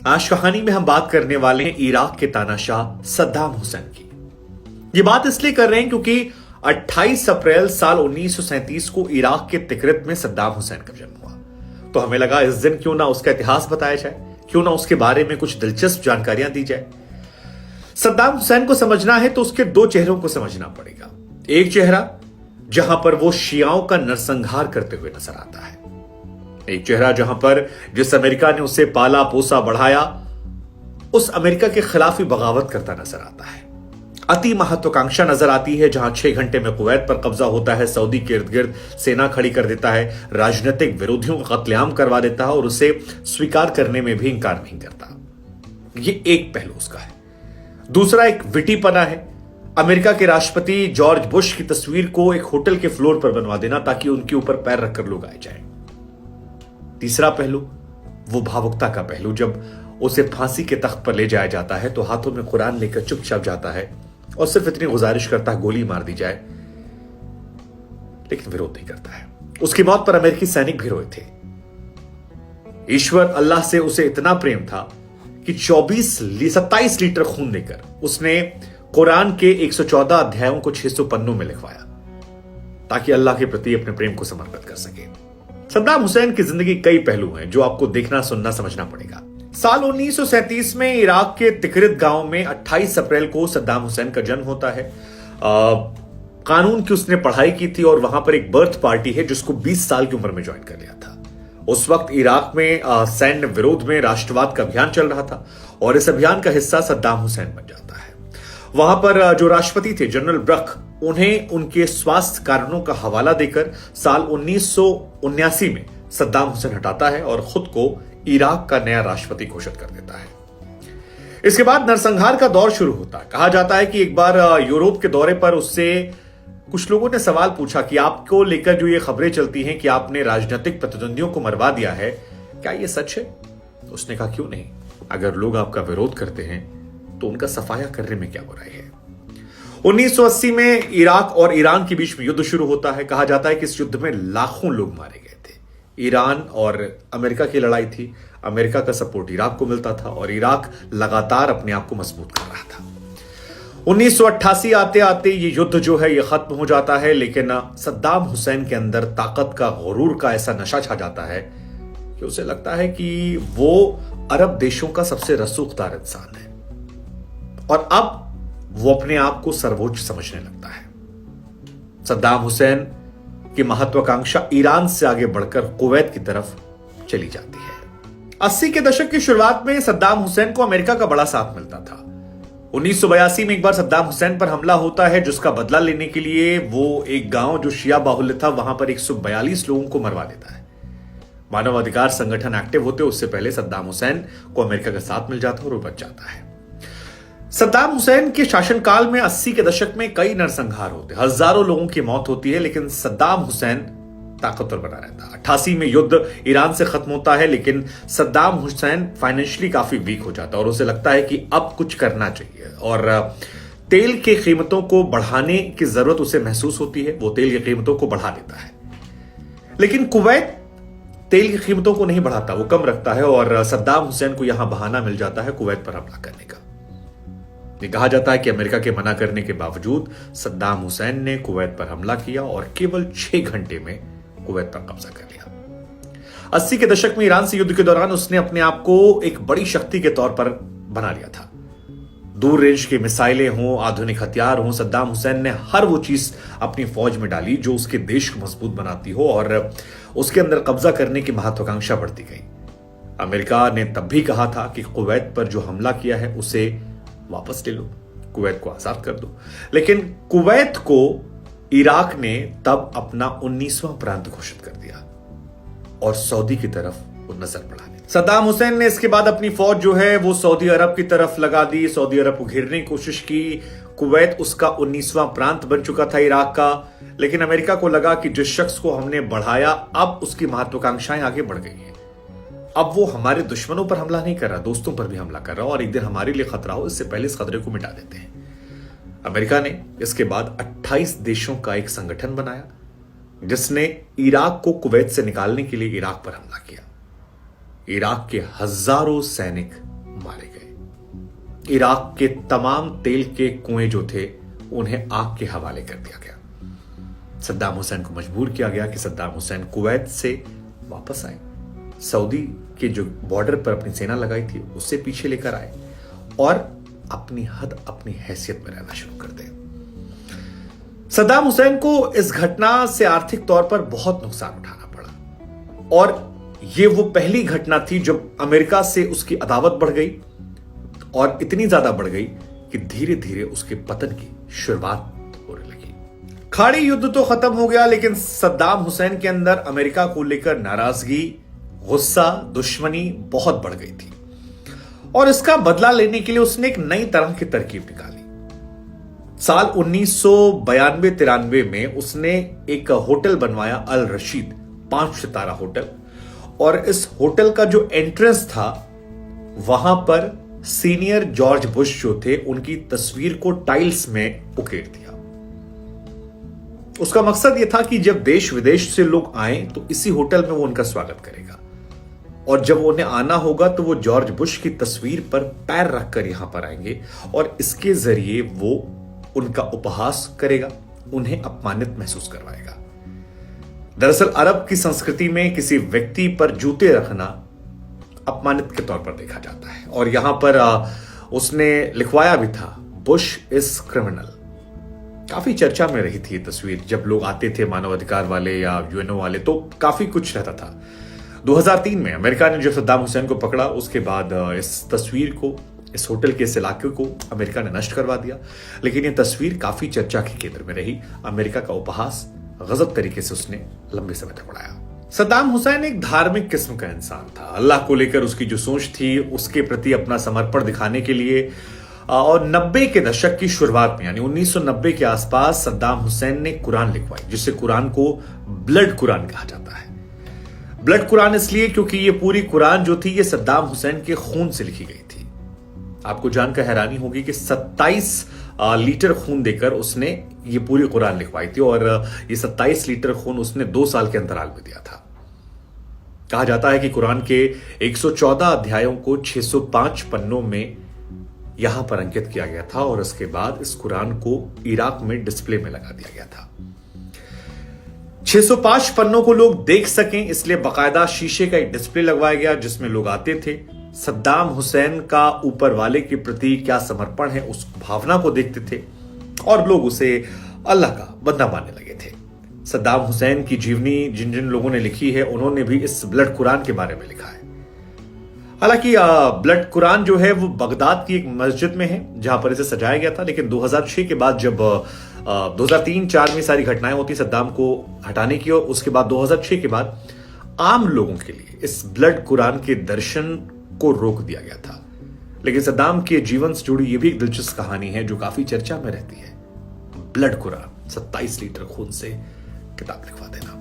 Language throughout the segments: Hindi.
आज कहानी में हम बात करने वाले हैं इराक के तानाशाह सद्दाम हुसैन की। ये बात इसलिए कर रहे हैं क्योंकि 28 अप्रैल साल 1937 को इराक के तिकरित में सद्दाम हुसैन का जन्म हुआ। तो हमें लगा इस दिन क्यों ना उसका इतिहास बताया जाए, क्यों ना उसके बारे में कुछ दिलचस्प जानकारियां दी जाए। सद्दाम हुसैन को समझना है तो उसके दो चेहरों को समझना पड़ेगा। एक चेहरा जहां पर वो शियाओं का नरसंहार करते हुए नजर आता है, एक चेहरा जहां पर जिस अमेरिका ने उसे पाला पोसा बढ़ाया उस अमेरिका के खिलाफ ही बगावत करता नजर आता है। अति महत्वाकांक्षा नजर आती है जहां 6 घंटे में कुवैत पर कब्जा होता है, सऊदी के इर्द गिर्द सेना खड़ी कर देता है, राजनीतिक विरोधियों का कत्लेआम करवा देता है और उसे स्वीकार करने में भी इंकार नहीं करता। ये एक पहलू उसका है। दूसरा एक विटीपना है। अमेरिका के राष्ट्रपति जॉर्ज बुश की तस्वीर को एक होटल के फ्लोर पर बनवा देना ताकि उनके ऊपर पैर रखकर लोग आए जाएं। तीसरा पहलू वो भावुकता का पहलू, जब उसे फांसी के तख्त पर ले जाया जाता है तो हाथों में कुरान लेकर चुपचाप जाता है और सिर्फ इतनी गुजारिश करता है गोली मार दी जाए, लेकिन विरोध नहीं करता है। उसकी मौत पर अमेरिकी सैनिक भी रोए थे। ईश्वर अल्लाह से उसे इतना प्रेम था कि 27 लीटर खून देकर उसने कुरान के 114 अध्यायों को 600 पन्नों में लिखवाया ताकि अल्लाह के प्रति अपने प्रेम को समर्पित कर सके। सद्दाम हुसैन की जिंदगी कई पहलू हैं जो आपको देखना सुनना समझना पड़ेगा। साल 1937 में इराक के तिकरित गांव में 28 अप्रैल को सद्दाम हुसैन का जन्म होता है। कानून की उसने पढ़ाई की थी और वहां पर एक बर्थ पार्टी है जिसको 20 साल की उम्र में ज्वाइन कर लिया था। उस वक्त इराक में सैन्य विरोध में राष्ट्रवाद का अभियान चल रहा था और इस अभियान का हिस्सा सद्दाम हुसैन बन जाता है। वहां पर जो राष्ट्रपति थे जनरल ब्रख, उन्हें उनके स्वास्थ्य कारणों का हवाला देकर साल 1979 में सद्दाम हुसैन हटाता है और खुद को इराक का नया राष्ट्रपति घोषित कर देता है। इसके बाद नरसंहार का दौर शुरू होता है। कहा जाता है कि एक बार यूरोप के दौरे पर उससे कुछ लोगों ने सवाल पूछा कि आपको लेकर जो ये खबरें चलती हैं कि आपने राजनीतिक प्रतिद्वंदियों को मरवा दिया है, क्या ये सच है? उसने कहा क्यों नहीं, अगर लोग आपका विरोध करते हैं तो उनका सफाया करने में क्या बुराई है। 1980 में इराक और ईरान के बीच में युद्ध शुरू होता है। कहा जाता है कि इस युद्ध में लाखों लोग मारे गए थे। ईरान और अमेरिका की लड़ाई थी। अमेरिका का सपोर्ट इराक को मिलता था और इराक लगातार अपने आप को मजबूत कर रहा था। 1988 आते आते ये युद्ध जो है ये खत्म हो जाता है, लेकिन सद्दाम हुसैन के अंदर ताकत का, गुरूर का ऐसा नशा छा जाता है कि उसे लगता है कि वो अरब देशों का सबसे रसूखदार इंसान है और अब वो अपने आप को सर्वोच्च समझने लगता है। सद्दाम हुसैन की महत्वाकांक्षा ईरान से आगे बढ़कर कुवैत की तरफ चली जाती है। 80 के दशक की शुरुआत में सद्दाम हुसैन को अमेरिका का बड़ा साथ मिलता था। 1982 में एक बार सद्दाम हुसैन पर हमला होता है जिसका बदला लेने के लिए वो एक गांव जो शिया बाहुल्य था वहां पर 142 लोगों को मरवा देता है। मानवाधिकार संगठन एक्टिव होते उससे पहले सद्दाम हुसैन को अमेरिका का साथ मिल जाता है और वो बच जाता है। सद्दाम हुसैन के शासनकाल में 80 के दशक में कई नरसंहार होते, हजारों लोगों की मौत होती है, लेकिन सद्दाम हुसैन ताकतवर बना रहता है। 88 में युद्ध ईरान से खत्म होता है, लेकिन सद्दाम हुसैन फाइनेंशियली काफी वीक हो जाता है और उसे लगता है कि अब कुछ करना चाहिए और तेल की कीमतों को बढ़ाने की जरूरत उसे महसूस होती है। वो तेल की कीमतों को बढ़ा देता है, लेकिन कुवैत तेल की कीमतों को नहीं बढ़ाता, वो कम रखता है और सद्दाम हुसैन को यहां बहाना मिल जाता है कुवैत पर हमला करने का। कहा जाता है कि अमेरिका के मना करने के बावजूद सद्दाम हुसैन ने कुवैत पर हमला किया और केवल 6 घंटे में कुवैत पर कब्जा कर लिया। 80 के दशक में ईरान से युद्ध के दौरान उसने अपने आप को एक बड़ी शक्ति के तौर पर बना लिया था। दूर रेंज की मिसाइलें हों, आधुनिक हथियार हों, सद्दाम हुसैन ने हर वो चीज अपनी फौज में डाली जो उसके देश को मजबूत बनाती हो और उसके अंदर कब्जा करने की महत्वाकांक्षा बढ़ती गई। अमेरिका ने तब भी कहा था कि कुवैत पर जो हमला किया है उसे वापस ले लो, कुवैत को आजाद कर दो, लेकिन कुवैत को इराक ने तब अपना 19वां प्रांत घोषित कर दिया और सऊदी की तरफ वो नजर बढ़ा दी। सद्दाम हुसैन ने इसके बाद अपनी फौज जो है वो सऊदी अरब की तरफ लगा दी, सऊदी अरब को घेरने की कोशिश की। कुवैत उसका 19वां प्रांत बन चुका था इराक का, लेकिन अमेरिका को लगा कि जिस शख्स को हमने बढ़ाया अब उसकी महत्वाकांक्षाएं आगे बढ़ गई हैं। अब वो हमारे दुश्मनों पर हमला नहीं कर रहा, दोस्तों पर भी हमला कर रहा और एक दिन हमारे लिए खतरा हो, इससे पहले इस खतरे को मिटा देते हैं। अमेरिका ने इसके बाद 28 देशों का एक संगठन बनाया जिसने इराक को कुवैत से निकालने के लिए इराक पर हमला किया। इराक के हजारों सैनिक इराक के तमाम तेल के कुएं जो थे उन्हें आग के हवाले कर दिया गया। सद्दाम हुसैन को मजबूर किया गया कि सद्दाम हुसैन कुवैत से वापस आए, सऊदी के जो बॉर्डर पर अपनी सेना लगाई थी उससे पीछे लेकर आए और अपनी हद अपनी हैसियत में रहना शुरू कर दे। सद्दाम हुसैन को इस घटना से आर्थिक तौर पर बहुत नुकसान उठाना पड़ा और यह वो पहली घटना थी जब अमेरिका से उसकी अदावत बढ़ गई और इतनी ज्यादा बढ़ गई कि धीरे धीरे उसके पतन की शुरुआत होने लगी। खाड़ी युद्ध तो खत्म हो गया, लेकिन सद्दाम हुसैन के अंदर अमेरिका को लेकर नाराजगी, गुस्सा, दुश्मनी बहुत बढ़ गई थी और इसका बदला लेने के लिए उसने एक नई तरह की तरकीब निकाली। साल 1992-93 में उसने एक होटल बनवाया, अल रशीद 5 सितारा होटल, और इस होटल का जो एंट्रेंस था वहां पर सीनियर जॉर्ज बुश जो थे उनकी तस्वीर को टाइल्स में उकेर दिया। उसका मकसद यह था कि जब देश विदेश से लोग आए तो इसी होटल में वो उनका स्वागत करेगा और जब उन्हें आना होगा तो वो जॉर्ज बुश की तस्वीर पर पैर रखकर यहां पर आएंगे और इसके जरिए वो उनका उपहास करेगा, उन्हें अपमानित महसूस करवाएगा। दरअसल अरब की संस्कृति में किसी व्यक्ति पर जूते रखना अपमानित के तौर पर देखा जाता है और यहां पर उसने लिखवाया भी था, बुश इज क्रिमिनल। काफी चर्चा में रही थी ये तस्वीर, जब लोग आते थे मानवाधिकार वाले या यूएनओ वाले तो काफी कुछ रहता था। 2003 में अमेरिका ने जब सद्दाम हुसैन को पकड़ा उसके बाद इस तस्वीर को, इस होटल के इस इलाके को अमेरिका ने नष्ट करवा दिया, लेकिन यह तस्वीर काफी चर्चा के केंद्र में रही। अमेरिका का उपहास गजब तरीके से उसने लंबे समय तक बढ़ाया। सद्दाम हुसैन एक धार्मिक किस्म का इंसान था। अल्लाह को लेकर उसकी जो सोच थी उसके प्रति अपना समर्पण दिखाने के लिए और 90 के दशक की शुरुआत में यानी 1990 के आसपास सद्दाम हुसैन ने कुरान लिखवाई, जिसे कुरान को ब्लड कुरान कहा जाता है। ब्लड कुरान इसलिए क्योंकि ये पूरी कुरान जो थी ये सद्दाम हुसैन के खून से लिखी गई थी। आपको जानकर हैरानी होगी कि 27 लीटर खून देकर उसने ये पूरी कुरान लिखवाई थी और ये 27 लीटर खून उसने 2 साल के अंतराल में दिया था। कहा जाता है कि कुरान के 114 अध्यायों को 605 पन्नों में यहां पर अंकित किया गया था और उसके बाद इस कुरान को इराक में डिस्प्ले में लगा दिया गया था। 605 पन्नों को लोग देख सकें इसलिए बाकायदा शीशे का एक डिस्प्ले लगवाया गया जिसमें लोग आते थे, सद्दाम हुसैन का ऊपर वाले के प्रति क्या समर्पण है उस भावना को देखते थे और लोग उसे अल्लाह का बंदा मानने लगे थे। सद्दाम हुसैन की जीवनी जिन जिन लोगों ने लिखी है उन्होंने भी इस ब्लड कुरान के बारे में लिखा है। हालांकि ब्लड कुरान जो है वो बगदाद की एक मस्जिद में है जहां पर इसे सजाया गया था, लेकिन 2006 के बाद जब 2003-4 में सारी घटनाएं होती सद्दाम को हटाने की और उसके बाद 2006 के बाद आम लोगों के लिए इस ब्लड कुरान के दर्शन को रोक दिया गया था। लेकिन सद्दाम के जीवन से जुड़ी यह भी एक दिलचस्प कहानी है जो काफी चर्चा में रहती है। ब्लड कुरान, 27 लीटर खून से किताब लिखवा देना।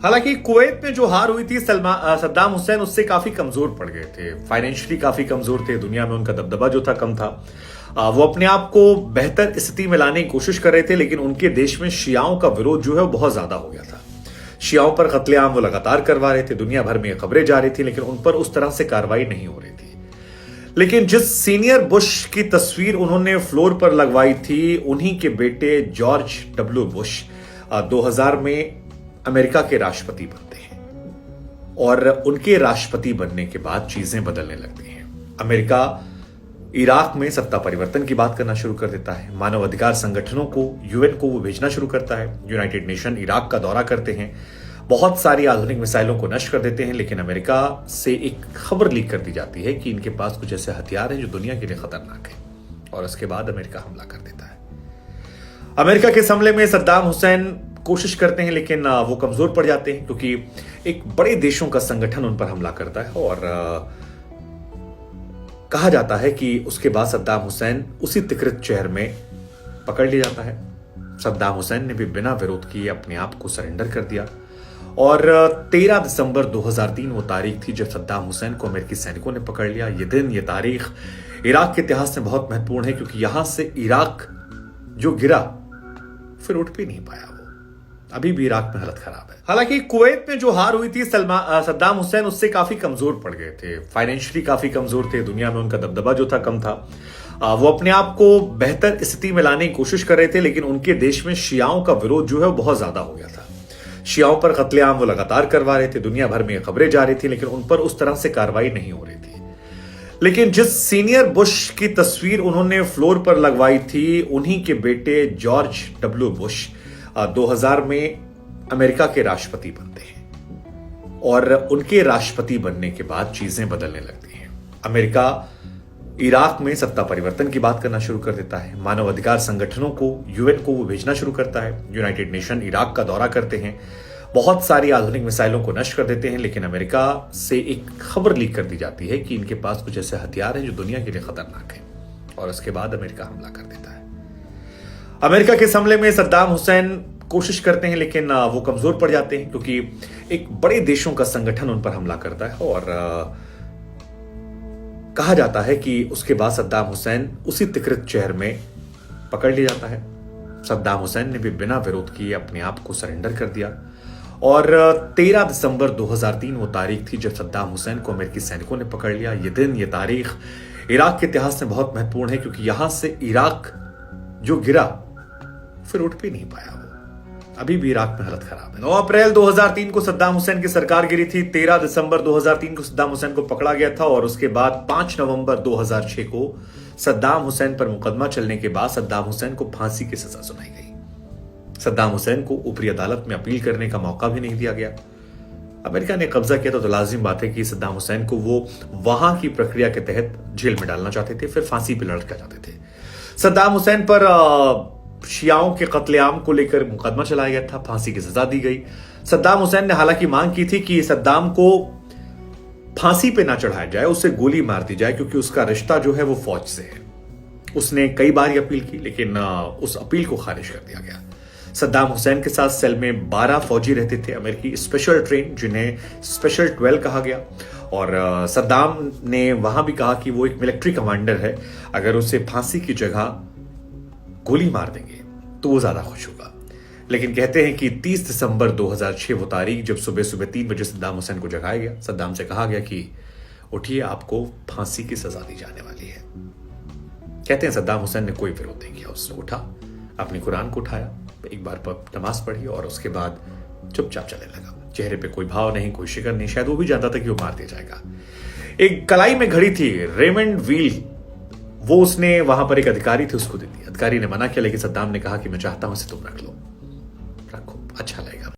हालांकि कुवैत में जो हार हुई थी सद्दाम हुसैन उससे काफी कमजोर पड़ गए थे, फाइनेंशियली काफी कमजोर थे, दुनिया में उनका दबदबा जो था कम था। वो अपने आप को बेहतर स्थिति में लाने की कोशिश कर रहे थे, लेकिन उनके देश में शियाओं का विरोध जो है वो बहुत ज्यादा हो गया था। शियाओं पर कत्लेआम वो लगातार करवा रहे थे, दुनिया भर में खबरें जा रही थी, लेकिन उन पर उस तरह से कार्रवाई नहीं हो रही थी। लेकिन जिस सीनियर बुश की तस्वीर उन्होंने फ्लोर पर लगवाई थी उन्हीं के बेटे जॉर्ज डब्ल्यू बुश 2000 में अमेरिका के राष्ट्रपति बनते हैं और उनके राष्ट्रपति बनने के बाद चीजें बदलने लगती हैं। अमेरिका इराक में सत्ता परिवर्तन की बात करना शुरू कर देता है, मानवाधिकार संगठनों को, यूएन को वो भेजना शुरू करता है, यूनाइटेड नेशन इराक का दौरा करते हैं, बहुत सारी आधुनिक मिसाइलों को नष्ट कर देते हैं। लेकिन अमेरिका से एक खबर लीक कर दी जाती है कि इनके पास कुछ ऐसे हथियार हैं जो दुनिया के लिए खतरनाक है और उसके बाद अमेरिका हमला कर देता है। अमेरिका के हमले में सद्दाम हुसैन कोशिश करते हैं लेकिन वो कमजोर पड़ जाते हैं क्योंकि एक बड़े देशों का संगठन उन पर हमला करता है और कहा जाता है कि उसके बाद सद्दाम हुसैन उसी तिकरित शहर में पकड़ लिया जाता है। सद्दाम हुसैन ने भी बिना विरोध किए अपने आप को सरेंडर कर दिया और 13 दिसंबर 2003 वो तारीख थी जब सद्दाम हुसैन को अमेरिकी सैनिकों ने पकड़ लिया। ये दिन, ये तारीख इराक के इतिहास में बहुत महत्वपूर्ण है क्योंकि यहां से इराक जो गिरा फिर उठ भी नहीं पाया। अभी भी इराक में हालत खराब है। हालांकि कुवैत में जो हार हुई थी सद्दाम हुसैन उससे काफी कमजोर पड़ गए थे, फाइनेंशियली काफी कमजोर थे, दुनिया में उनका दबदबा जो था कम था। वो अपने आप को बेहतर स्थिति में लाने की कोशिश कर रहे थे, लेकिन उनके देश में शियाओं का विरोध जो है वो बहुत ज्यादा हो गया था। शियाओं पर कत्लेआम वो लगातार करवा रहे थे, दुनिया भर में खबरें जा रही थी, लेकिन उन पर उस तरह से कार्रवाई नहीं हो रही थी। लेकिन जिस सीनियर बुश की तस्वीर उन्होंने फ्लोर पर लगवाई थी, उन्हीं के बेटे जॉर्ज डब्ल्यू बुश 2000 में अमेरिका के राष्ट्रपति बनते हैं और उनके राष्ट्रपति बनने के बाद चीजें बदलने लगती हैं। अमेरिका इराक में सत्ता परिवर्तन की बात करना शुरू कर देता है, मानव अधिकार संगठनों को, यूएन को वो भेजना शुरू करता है, यूनाइटेड नेशन इराक का दौरा करते हैं, बहुत सारी आधुनिक मिसाइलों को नष्ट कर देते हैं। लेकिन अमेरिका से एक खबर लीक कर दी जाती है कि इनके पास कुछ ऐसे हथियार हैं जो दुनिया के लिए खतरनाक हैं, और उसके बाद अमेरिका हमला कर देता है। अमेरिका के हमले में सद्दाम हुसैन कोशिश करते हैं, लेकिन वो कमजोर पड़ जाते हैं क्योंकि एक बड़े देशों का संगठन उन पर हमला करता है। और कहा जाता है कि उसके बाद सद्दाम हुसैन उसी तिकरित शहर में पकड़ लिया जाता है। सद्दाम हुसैन ने भी बिना विरोध किए अपने आप को सरेंडर कर दिया। और 13 दिसंबर 2003 वो तारीख थी जब सद्दाम हुसैन को अमेरिकी सैनिकों ने पकड़ लिया। ये दिन, ये तारीख इराक के इतिहास में बहुत महत्वपूर्ण है, क्योंकि यहां से इराक जो गिरा फिर उठ भी नहीं पाया। वो अभी भी इराक में हालत खराब है। 9 अप्रैल 2003 को सद्दाम हुसैन की सरकार गिरी थी। 13 दिसंबर 2003 को सद्दाम हुसैन को पकड़ा गया था, और उसके बाद 5 नवंबर 2006 को सद्दाम हुसैन पर मुकदमा चलने के बाद सद्दाम हुसैन को फांसी की सजा सुनाई गई। सद्दाम हुसैन को ऊपरी अदालत में अपील करने का मौका भी नहीं दिया गया। अमेरिका ने कब्जा किया तो लाजिम बात है कि सद्दाम हुसैन को वो वहां की प्रक्रिया के तहत जेल में डालना चाहते थे, फिर फांसी पर लटका चाहते थे। सद्दाम हुसैन पर शियाओं के कत्लेआम को लेकर मुकदमा चलाया गया था, फांसी की सजा दी गई। सद्दाम हुसैन ने हालांकि मांग की थी कि सद्दाम को फांसी पे ना चढ़ाया जाए, उसे गोली मार दी जाए, क्योंकि उसका रिश्ता जो है वो फौज से है। उसने कई बार ये अपील की, लेकिन उस अपील को खारिज कर दिया गया। सद्दाम हुसैन के साथ सेल में 12 फौजी रहते थे, अमेरिकी स्पेशल ट्रेन, जिन्हें स्पेशल 12 कहा गया। और सद्दाम ने वहां भी कहा कि वो एक मिलिट्री कमांडर है, अगर उसे फांसी की जगह गोली मार देंगे तो वो ज्यादा खुश होगा। लेकिन कहते हैं कि 30 दिसंबर 2006 वो तारीख जब सुबह सुबह 3 बजे सद्दाम हुसैन को जगाया गया। सद्दाम से कहा गया कि उठिए, आपको फांसी की सजा दी जाने वाली है। कहते हैं सद्दाम हुसैन ने कोई विरोध नहीं किया, उसने उठा, अपनी कुरान को उठाया, एक बार नमाज पढ़ी और उसके बाद चुपचाप चलने लगा। चेहरे पे कोई भाव नहीं, कोई शिकन नहीं, शायद वो भी जानता था कि वो मार दिया जाएगा। एक कलाई में घड़ी थी, रेमंड व्हील, वो उसने वहां पर एक अधिकारी थे उसको दे दी। अधिकारी ने मना किया, लेकिन सद्दाम ने कहा कि मैं चाहता हूं इसे तुम रख लो, रखो, अच्छा लगेगा।